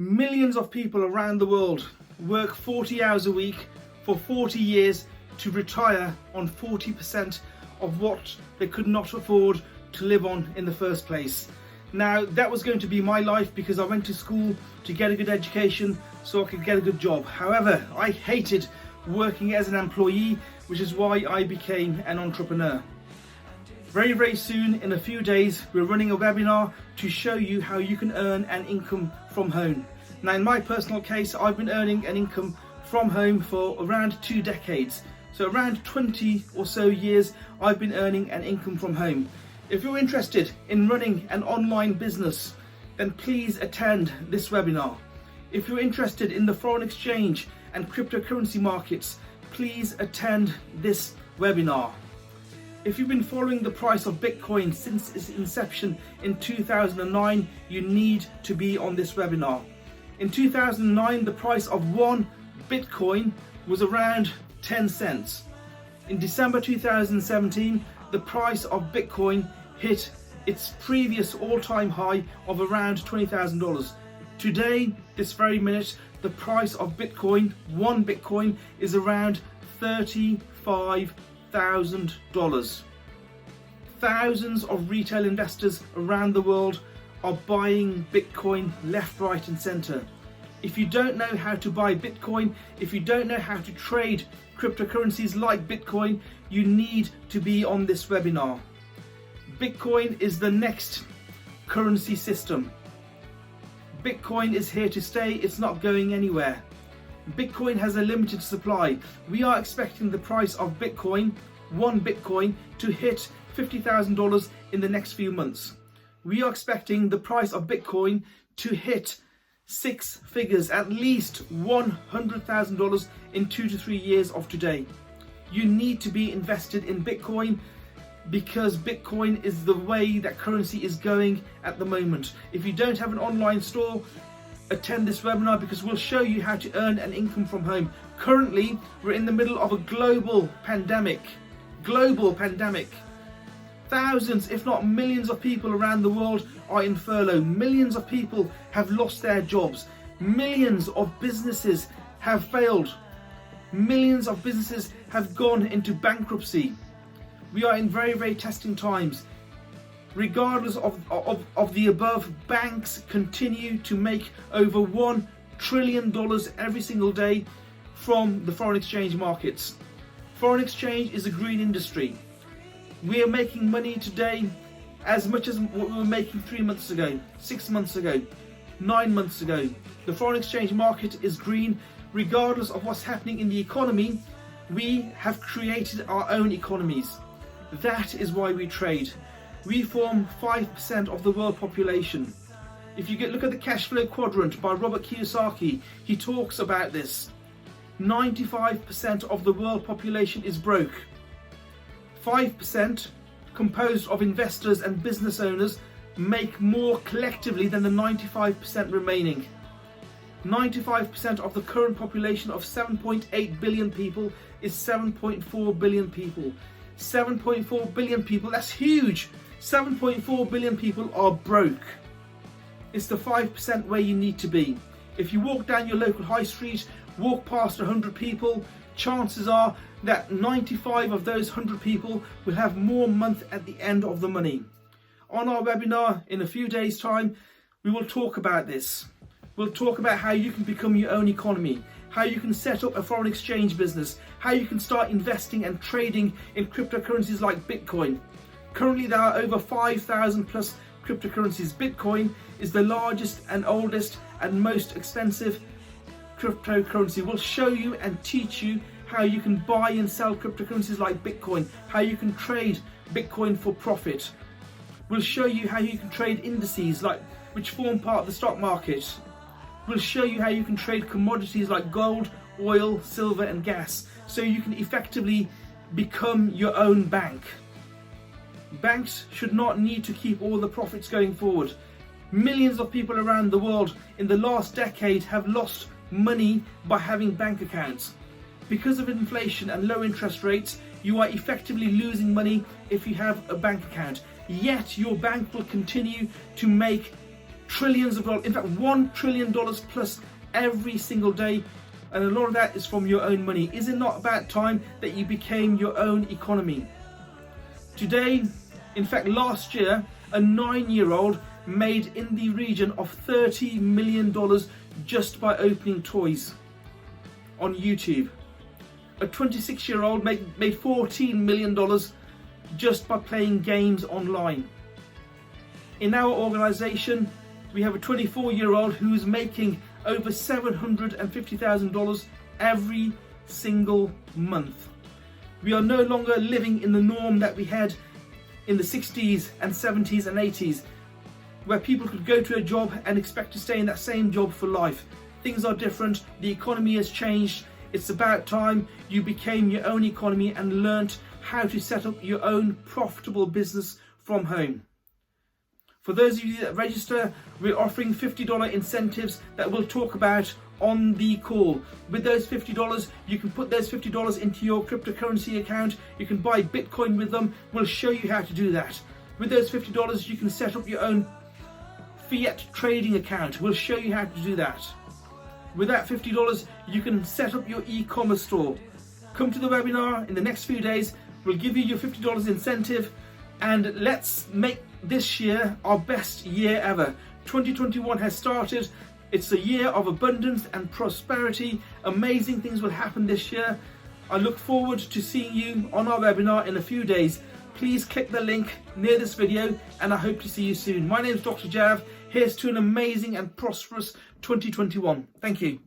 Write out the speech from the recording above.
Millions of people around the world work 40 hours a week for 40 years to retire on 40% of what they could not afford to live on in the first place. Now, that was going to be my life because I went to school to get a good education so I could get a good job. However, I hated working as an employee, which is why I became an entrepreneur. Very, very soon, in a few days, we're running a webinar to show you how you can earn an income from home. Now, in my personal case, I've been earning an income from home for around 2 decades. So around 20 or so years, I've been earning an income from home. If you're interested in running an online business, then please attend this webinar. If you're interested in the foreign exchange and cryptocurrency markets, please attend this webinar. If you've been following the price of Bitcoin since its inception in 2009, you need to be on this webinar. In 2009, the price of 1 Bitcoin was around 10 cents. In December 2017, the price of Bitcoin hit its previous all-time high of around $20,000. Today, this very minute, the price of Bitcoin, 1 Bitcoin, is around $35,000. Thousands of retail investors around the world are buying Bitcoin left, right and center. If you don't know how to buy Bitcoin, if you don't know how to trade cryptocurrencies like Bitcoin, you need to be on this webinar. Bitcoin is the next currency system. Bitcoin is here to stay, it's not going anywhere. Bitcoin has a limited supply. We are expecting the price of Bitcoin, 1 Bitcoin, to hit $50,000 in the next few months. We are expecting the price of Bitcoin to hit 6 figures, at least $100,000 in 2 to 3 years of today. You need to be invested in Bitcoin because Bitcoin is the way that currency is going at the moment. If you don't have an online store, attend this webinar because we'll show you how to earn an income from home. Currently, we're in the middle of a global pandemic. Thousands, if not millions of people around the world are in furlough. Millions of people have lost their jobs. Millions of businesses have failed. Millions of businesses have gone into bankruptcy. We are in very, very testing times. Regardless of the above, banks continue to make over $1 trillion every single day from the foreign exchange markets. Foreign exchange is a green industry. We are making money today as much as what we were making 3 months ago, 6 months ago, 9 months ago. The foreign exchange market is green. Regardless of what's happening in the economy, we have created our own economies. That is why we trade. We form 5% of the world population. If you look at the cash flow quadrant by Robert Kiyosaki, he talks about this. 95% of the world population is broke. 5%, composed of investors and business owners, make more collectively than the 95% remaining. 95% of the current population of 7.8 billion people is 7.4 billion people. 7.4 billion people, that's huge. 7.4 billion people are broke. It's the 5% where you need to be. If you walk down your local high street, walk past 100 people, chances are that 95 of those 100 people will have more month at the end of the money. On our webinar in a few days' time, we will talk about this. We'll talk about how you can become your own economy, how you can set up a foreign exchange business, how you can start investing and trading in cryptocurrencies like Bitcoin. Currently there are over 5,000 plus cryptocurrencies. Bitcoin is the largest and oldest and most expensive cryptocurrency. We'll show you and teach you how you can buy and sell cryptocurrencies like Bitcoin, how you can trade Bitcoin for profit. We'll show you how you can trade indices which form part of the stock market. We'll show you how you can trade commodities like gold, oil, silver and gas, so you can effectively become your own bank. Banks should not need to keep all the profits going forward. Millions of people around the world in the last decade have lost money by having bank accounts. Because of inflation and low interest rates, you are effectively losing money if you have a bank account. Yet your bank will continue to make trillions of dollars, in fact $1 trillion plus every single day, and a lot of that is from your own money. Is it not about time that you became your own economy? Today, in fact last year, a 9-year-old made in the region of $30 million just by opening toys on YouTube. A 26-year-old made $14 million just by playing games online. In our organisation, we have a 24-year-old who's making over $750,000 every single month. We are no longer living in the norm that we had in the 60s and 70s and 80s, where people could go to a job and expect to stay in that same job for life. Things are different, the economy has changed. It's about time you became your own economy and learnt how to set up your own profitable business from home. For those of you that register, we're offering $50 incentives that we'll talk about on the call. With those $50, you can put those $50 into your cryptocurrency account. You can buy Bitcoin with them. We'll show you how to do that. With those $50, you can set up your own fiat trading account. We'll show you how to do that. With that $50, you can set up your e-commerce store. Come to the webinar in the next few days. We'll give you your $50 incentive, and let's make this year our best year ever. 2021 has started. It's a year of abundance and prosperity. Amazing things will happen this year. I look forward to seeing you on our webinar in a few days. Please click the link near this video, and I hope to see you soon. My name is Dr Jav. Here's to an amazing and prosperous 2021. Thank you.